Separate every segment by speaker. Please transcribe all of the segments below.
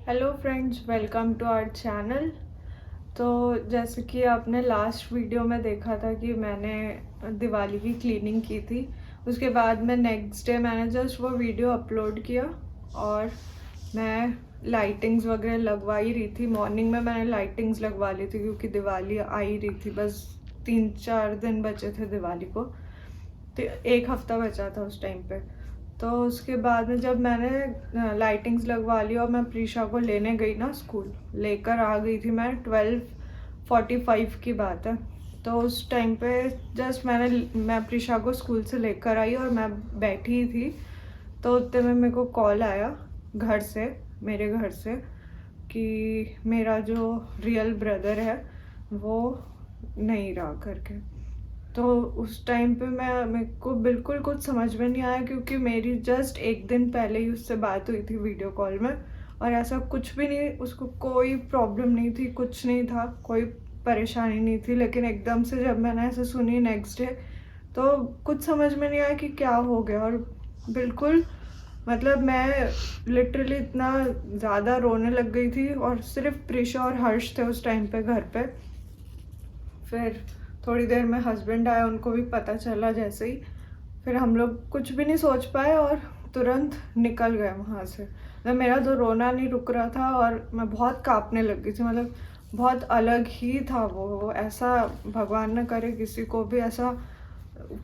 Speaker 1: Hello friends, welcome to our channel. तो जैसे कि आपने लास्ट वीडियो में देखा था कि मैंने दिवाली की क्लीनिंग की थी। उसके बाद में नेक्स्ट डे मैंने जस्ट वो वीडियो अपलोड किया और मैं लाइटिंग्स वगैरह लगवा ही रही थी। मॉर्निंग में मैंने लाइटिंग्स लगवा ली थी क्योंकि दिवाली आ ही रही थी। बस 3-4 दिन बचे थे दिवाली को, तो एक हफ्ता बचा था उस टाइम पे। तो उसके बाद में जब मैंने लाइटिंग्स लगवा ली और मैं प्रीशा को लेने गई ना स्कूल, लेकर आ गई थी मैं 12:45 की बात है। तो उस टाइम पे जस्ट मैं प्रीशा को स्कूल से लेकर आई और मैं बैठी ही थी। तो उतने में मेरे को कॉल आया घर से, मेरे घर से, कि मेरा जो रियल ब्रदर है वो नहीं रहा करके। तो उस टाइम पे मेरे को बिल्कुल कुछ समझ में नहीं आया क्योंकि मेरी जस्ट एक दिन पहले ही उससे बात हुई थी वीडियो कॉल में, और ऐसा कुछ भी नहीं, उसको कोई प्रॉब्लम नहीं थी, कुछ नहीं था, कोई परेशानी नहीं थी। लेकिन एकदम से जब मैंने ऐसे सुनी नेक्स्ट डे, तो कुछ समझ में नहीं आया कि क्या हो गया। और बिल्कुल मतलब मैं लिटरली इतना ज़्यादा रोने लग गई थी, और सिर्फ प्रीशा और हर्ष थे उस टाइम पे घर पे। फिर थोड़ी देर में हस्बैंड आए, उनको भी पता चला जैसे ही। फिर हम लोग कुछ भी नहीं सोच पाए और तुरंत निकल गए वहाँ से। मतलब मेरा तो रोना नहीं रुक रहा था और मैं बहुत कांपने लग गई थी। मतलब बहुत अलग ही था वो। ऐसा भगवान न करे किसी को भी ऐसा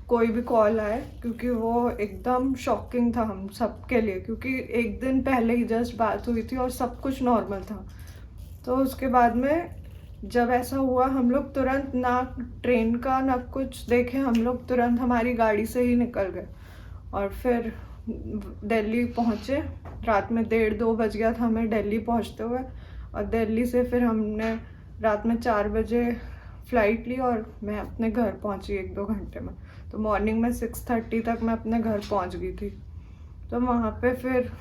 Speaker 1: कोई भी कॉल आए, क्योंकि वो एकदम शॉकिंग था हम सबके लिए, क्योंकि एक दिन पहले ही जस्ट बात हुई थी और सब कुछ नॉर्मल था। तो उसके बाद में जब ऐसा हुआ, हम लोग तुरंत ना ट्रेन का ना कुछ देखे, हम लोग तुरंत हमारी गाड़ी से ही निकल गए और फिर दिल्ली पहुँचे। रात में 1:30-2 बज गया था हमें दिल्ली पहुँचते हुए। और दिल्ली से फिर हमने रात में 4 बजे फ़्लाइट ली और मैं अपने घर पहुँची 1-2 घंटे में। तो मॉर्निंग में 6:30 तक मैं अपने घर पहुँच गई थी। तो वहाँ पे फिर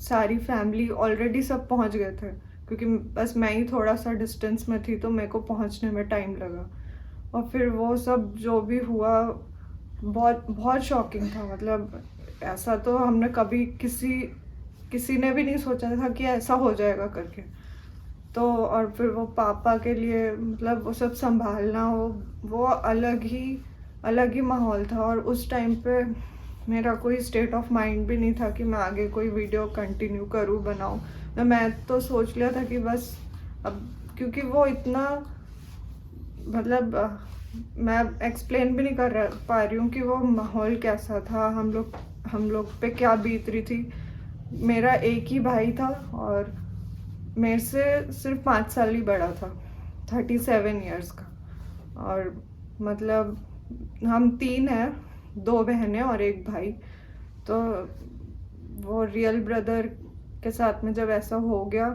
Speaker 1: सारी फैमिली ऑलरेडी सब पहुँच गए थे, क्योंकि बस मैं ही थोड़ा सा डिस्टेंस में थी, तो मेरे को पहुँचने में टाइम लगा। और फिर वो सब जो भी हुआ बहुत बहुत शॉकिंग था। मतलब ऐसा तो हमने कभी किसी ने भी नहीं सोचा था कि ऐसा हो जाएगा करके। तो और फिर वो पापा के लिए मतलब वो सब संभालना, वो अलग ही माहौल था। और उस टाइम पे मेरा कोई स्टेट ऑफ माइंड भी नहीं था कि मैं आगे कोई वीडियो कंटिन्यू करूँ, बनाऊँ। तो मैं तो सोच लिया था कि बस अब, क्योंकि वो इतना मतलब मैं एक्सप्लेन भी नहीं पा रही हूँ कि वो माहौल कैसा था, हम लोग पे क्या बीत रही थी। मेरा एक ही भाई था और मेरे से सिर्फ 5 साल ही बड़ा था, 37 ईयर्स का। और मतलब हम 3 हैं, 2 बहनें और 1 भाई। तो वो रियल ब्रदर के साथ में जब ऐसा हो गया,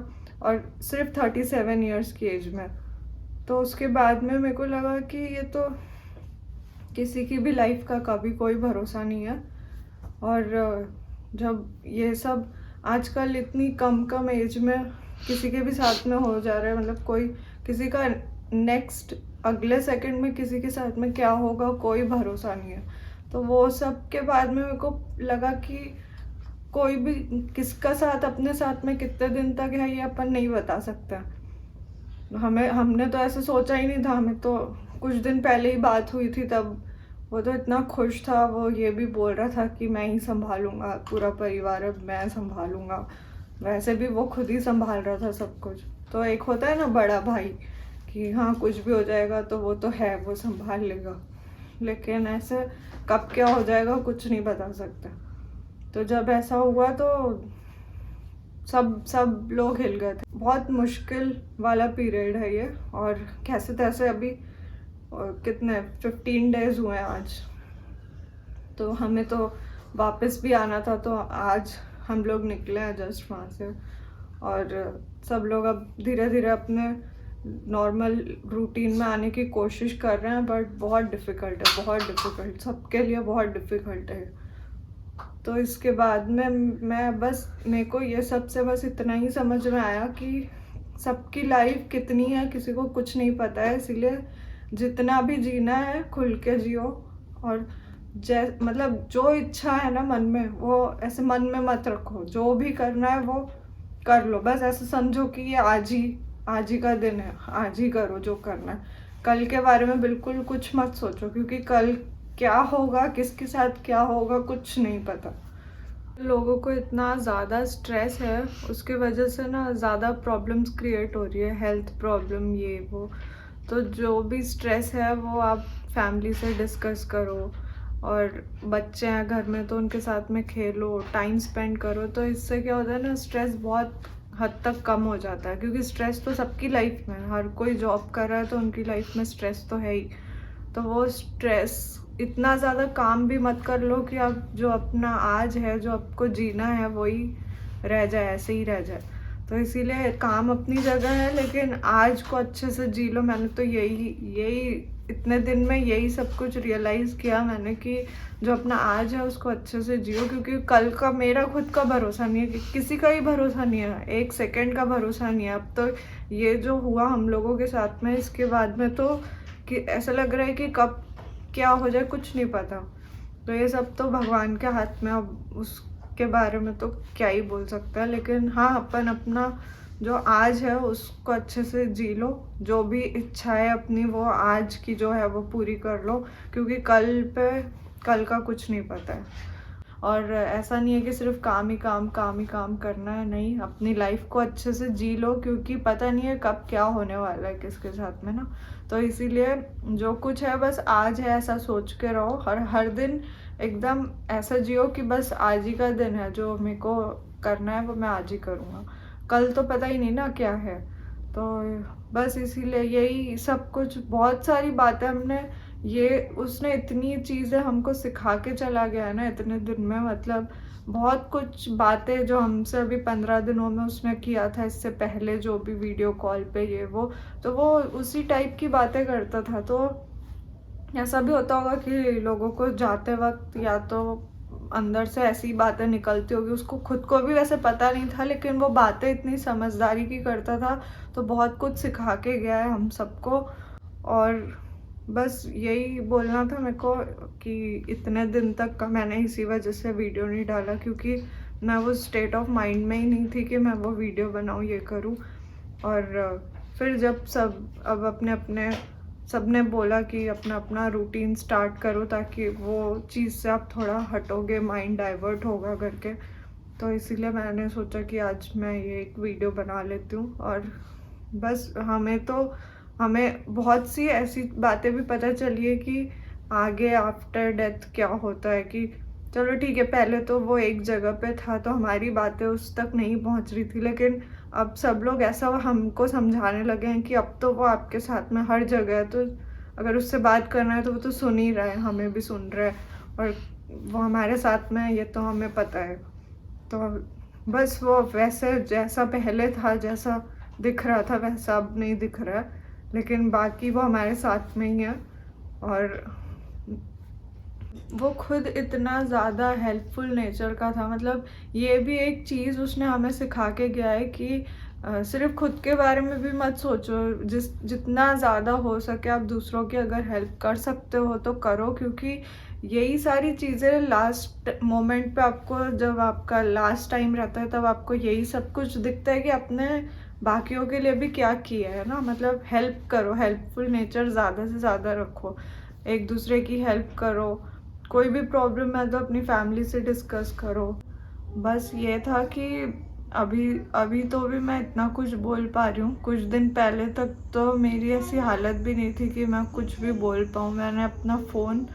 Speaker 1: और सिर्फ 37 ईयर्स की एज में, तो उसके बाद में मेरे को लगा कि ये तो किसी की भी लाइफ का कभी कोई भरोसा नहीं है। और जब ये सब आजकल इतनी कम एज में किसी के भी साथ में हो जा रहा है, मतलब कोई किसी का नेक्स्ट अगले सेकंड में किसी के साथ में क्या होगा कोई भरोसा नहीं है। तो वो सब के बाद में मेरे को लगा कि कोई भी किसका साथ अपने साथ में कितने दिन तक है ये अपन नहीं बता सकते। हमने तो ऐसे सोचा ही नहीं था। हमें तो कुछ दिन पहले ही बात हुई थी, तब वो तो इतना खुश था, वो ये भी बोल रहा था कि मैं ही संभालूंगा पूरा परिवार, अब मैं संभालूंगा। वैसे भी वो खुद ही संभाल रहा था सब कुछ। तो एक होता है ना बड़ा भाई, कि हाँ कुछ भी हो जाएगा तो वो तो है, वो संभाल लेगा। लेकिन ऐसे कब क्या हो जाएगा कुछ नहीं बता सकते। तो जब ऐसा हुआ तो सब लोग हिल गए थे। बहुत मुश्किल वाला पीरियड है ये। और कैसे तैसे अभी कितने 15 डेज हुए हैं आज। तो हमें तो वापस भी आना था, तो आज हम लोग निकले हैं जस्ट वहाँ से। और सब लोग अब धीरे धीरे अपने नॉर्मल रूटीन में आने की कोशिश कर रहे हैं, बट बहुत डिफ़िकल्ट है, बहुत डिफ़िकल्ट, सबके लिए बहुत डिफ़िकल्ट है। तो इसके बाद में मैं बस, मेरे को ये सबसे बस इतना ही समझ में आया कि सबकी लाइफ कितनी है किसी को कुछ नहीं पता है। इसीलिए जितना भी जीना है खुल के जियो। और मतलब जो इच्छा है ना मन में, वो ऐसे मन में मत रखो। जो भी करना है वो कर लो, बस ऐसे समझो कि ये आज ही का दिन है, आज ही करो जो करना है। कल के बारे में बिल्कुल कुछ मत सोचो, क्योंकि कल क्या होगा, किसके साथ क्या होगा, कुछ नहीं पता। लोगों को इतना ज़्यादा स्ट्रेस है, उसके वजह से ना ज़्यादा प्रॉब्लम्स क्रिएट हो रही है, हेल्थ प्रॉब्लम ये वो। तो जो भी स्ट्रेस है वो आप फैमिली से डिस्कस करो, और बच्चे हैं घर में तो उनके साथ में खेलो, टाइम स्पेंड करो। तो इससे क्या होता है ना, स्ट्रेस बहुत हद तक कम हो जाता है, क्योंकि स्ट्रेस तो सबकी लाइफ में है, हर कोई जॉब कर रहा है तो उनकी लाइफ में स्ट्रेस तो है ही। तो वो स्ट्रेस, इतना ज़्यादा काम भी मत कर लो कि आप जो अपना आज है, जो आपको जीना है, वही रह जाए, ऐसे ही रह जाए। तो इसीलिए काम अपनी जगह है, लेकिन आज को अच्छे से जी लो। मैंने तो यही यही इतने दिन में यही सब कुछ रियलाइज़ किया मैंने, कि जो अपना आज है उसको अच्छे से जियो, क्योंकि कल का मेरा खुद का भरोसा नहीं है, कि किसी का ही भरोसा नहीं है, एक सेकंड का भरोसा नहीं है। अब तो ये जो हुआ हम लोगों के साथ में, इसके बाद में तो कि ऐसा लग रहा है कि कब क्या हो जाए कुछ नहीं पता। तो ये सब तो भगवान के हाथ में, अब उसके बारे में तो क्या ही बोल सकता है। लेकिन हाँ, अपन अपना जो आज है उसको अच्छे से जी लो, जो भी इच्छा है अपनी वो आज की जो है वो पूरी कर लो, क्योंकि कल का कुछ नहीं पता है। और ऐसा नहीं है कि सिर्फ काम ही काम, काम ही काम करना है, नहीं, अपनी लाइफ को अच्छे से जी लो, क्योंकि पता नहीं है कब क्या होने वाला है किसके साथ में ना। तो इसीलिए जो कुछ है बस आज है, ऐसा सोच के रहो, हर दिन एकदम ऐसा जियो कि बस आज ही का दिन है, जो मेरे को करना है वो मैं आज ही करूँगा, कल तो पता ही नहीं ना क्या है। तो बस इसीलिए यही सब कुछ, बहुत सारी बातें हमने, ये उसने इतनी चीज़ें हमको सिखा के चला गया है ना इतने दिन में, मतलब बहुत कुछ बातें जो हमसे अभी 15 दिनों में उसने किया था, इससे पहले जो भी वीडियो कॉल पे ये वो, तो वो उसी टाइप की बातें करता था। तो ऐसा भी होता होगा कि लोगों को जाते वक्त या तो अंदर से ऐसी बातें निकलती होगी, उसको खुद को भी वैसे पता नहीं था, लेकिन वो बातें इतनी समझदारी की करता था, तो बहुत कुछ सिखा के गया है हम सबको। और बस यही बोलना था मेरे को, कि इतने दिन तक का मैंने इसी वजह से वीडियो नहीं डाला, क्योंकि मैं वो स्टेट ऑफ माइंड में ही नहीं थी कि मैं वो वीडियो बनाऊँ, ये करूँ। और फिर जब अब अपने अपने सब ने बोला कि अपना अपना रूटीन स्टार्ट करो, ताकि वो चीज़ से आप थोड़ा हटोगे, माइंड डाइवर्ट होगा करके, तो इसीलिए मैंने सोचा कि आज मैं ये एक वीडियो बना लेती हूँ। और बस हमें बहुत सी ऐसी बातें भी पता चली है कि आगे आफ्टर डेथ क्या होता है, कि चलो ठीक है, पहले तो वो एक जगह पे था तो हमारी बातें उस तक नहीं पहुंच रही थी, लेकिन अब सब लोग ऐसा हमको समझाने लगे हैं कि अब तो वो आपके साथ में हर जगह है, तो अगर उससे बात करना है तो वो तो सुन ही रहा है, हमें भी सुन रहा है, और वो हमारे साथ में है, ये तो हमें पता है। तो बस वो वैसे जैसा पहले था, जैसा दिख रहा था, वैसा अब नहीं दिख रहा है, लेकिन बाकी वो हमारे साथ में ही है। और वो खुद इतना ज़्यादा हेल्पफुल नेचर का था, मतलब ये भी एक चीज़ उसने हमें सिखा के गया है कि सिर्फ खुद के बारे में भी मत सोचो, जितना ज़्यादा हो सके आप दूसरों की अगर हेल्प कर सकते हो तो करो, क्योंकि यही सारी चीज़ें लास्ट मोमेंट पे आपको, जब आपका लास्ट टाइम रहता है, तब आपको यही सब कुछ दिखता है कि अपने बाकियों के लिए भी क्या किया है ना। मतलब हेल्प करो, हेल्पफुल नेचर ज़्यादा से ज़्यादा रखो, एक दूसरे की हेल्प करो, कोई भी प्रॉब्लम है तो अपनी फैमिली से डिस्कस करो। बस ये था कि अभी तो भी मैं इतना कुछ बोल पा रही हूँ, कुछ दिन पहले तक तो मेरी ऐसी हालत भी नहीं थी कि मैं कुछ भी बोल पाऊँ। मैंने अपना फ़ोन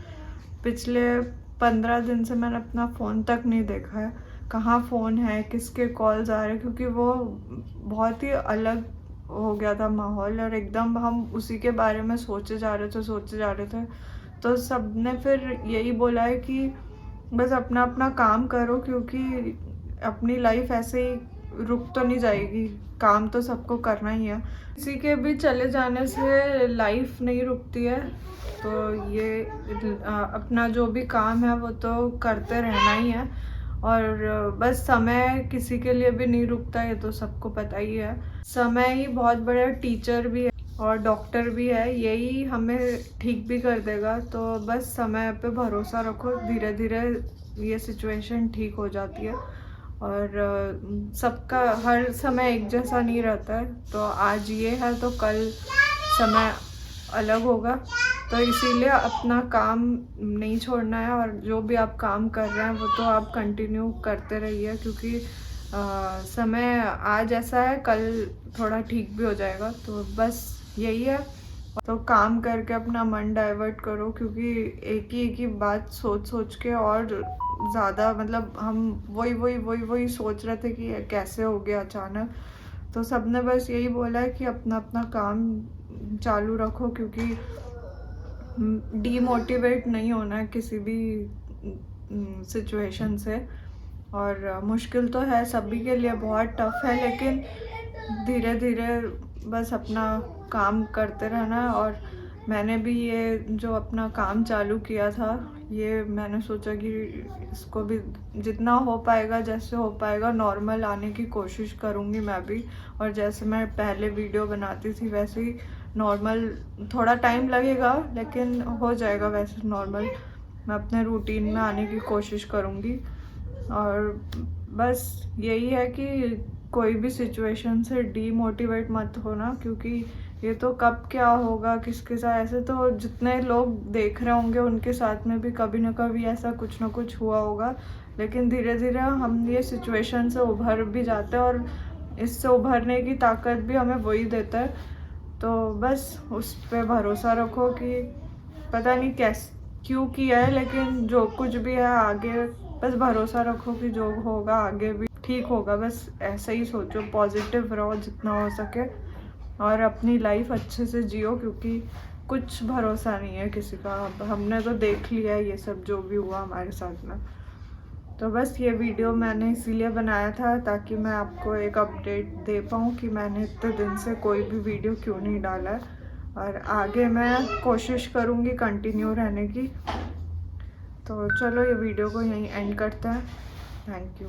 Speaker 1: पिछले 15 दिन से मैंने अपना फ़ोन तक नहीं देखा है, कहाँ फ़ोन है, किसके कॉल्स आ रहे हैं, क्योंकि वो बहुत ही अलग हो गया था माहौल, और एकदम हम उसी के बारे में सोचे जा रहे थे। तो सब ने फिर यही बोला है कि बस अपना अपना काम करो, क्योंकि अपनी लाइफ ऐसे ही रुक तो नहीं जाएगी, काम तो सबको करना ही है। किसी के भी चले जाने से लाइफ नहीं रुकती है, तो ये अपना जो भी काम है वो तो करते रहना ही है। और बस समय किसी के लिए भी नहीं रुकता, ये तो सबको पता ही है। समय ही बहुत बड़ा टीचर भी है और डॉक्टर भी है, यही हमें ठीक भी कर देगा। तो बस समय पे भरोसा रखो, धीरे धीरे ये सिचुएशन ठीक हो जाती है। और सबका हर समय एक जैसा नहीं रहता है, तो आज ये है तो कल समय अलग होगा। तो इसीलिए अपना काम नहीं छोड़ना है, और जो भी आप काम कर रहे हैं वो तो आप कंटिन्यू करते रहिए, क्योंकि समय आज ऐसा है, कल थोड़ा ठीक भी हो जाएगा। तो बस यही है। तो काम करके अपना मन डाइवर्ट करो, क्योंकि एक ही बात सोच सोच के और ज़्यादा मतलब हम वही सोच रहे थे कि ये कैसे हो गया अचानक। तो सबने बस यही बोला है कि अपना अपना काम चालू रखो, क्योंकि डीमोटिवेट नहीं होना है किसी भी सिचुएशन से। और मुश्किल तो है सभी के लिए, बहुत टफ है, लेकिन धीरे धीरे बस अपना काम करते रहना है। और मैंने भी ये जो अपना काम चालू किया था, ये मैंने सोचा कि इसको भी जितना हो पाएगा, जैसे हो पाएगा नॉर्मल आने की कोशिश करूँगी मैं भी। और जैसे मैं पहले वीडियो बनाती थी वैसे ही नॉर्मल, थोड़ा टाइम लगेगा लेकिन हो जाएगा वैसे नॉर्मल। मैं अपने रूटीन में आने की कोशिश करूँगी। और बस यही है कि कोई भी सिचुएशन से डीमोटिवेट मत होना, क्योंकि ये तो कब क्या होगा किसके साथ, ऐसे तो जितने लोग देख रहे होंगे उनके साथ में भी कभी ना कभी ऐसा कुछ ना कुछ हुआ होगा। लेकिन धीरे धीरे हम ये सिचुएशन से उभर भी जाते हैं, और इससे उभरने की ताकत भी हमें वही देता है। तो बस उस पर भरोसा रखो कि पता नहीं कैसे क्यों किया है, लेकिन जो कुछ भी है आगे बस भरोसा रखो कि जो होगा आगे भी ठीक होगा। बस ऐसा ही सोचो, पॉजिटिव रहो जितना हो सके, और अपनी लाइफ अच्छे से जियो, क्योंकि कुछ भरोसा नहीं है किसी का। अब हमने तो देख लिया है ये सब जो भी हुआ हमारे साथ में। तो बस ये वीडियो मैंने इसीलिए बनाया था ताकि मैं आपको एक अपडेट दे पाऊँ कि मैंने इतने दिन से कोई भी वीडियो क्यों नहीं डाला है। और आगे मैं कोशिश करूँगी कंटिन्यू रहने की। तो चलो ये वीडियो को यहीं एंड करते हैं। Thank you.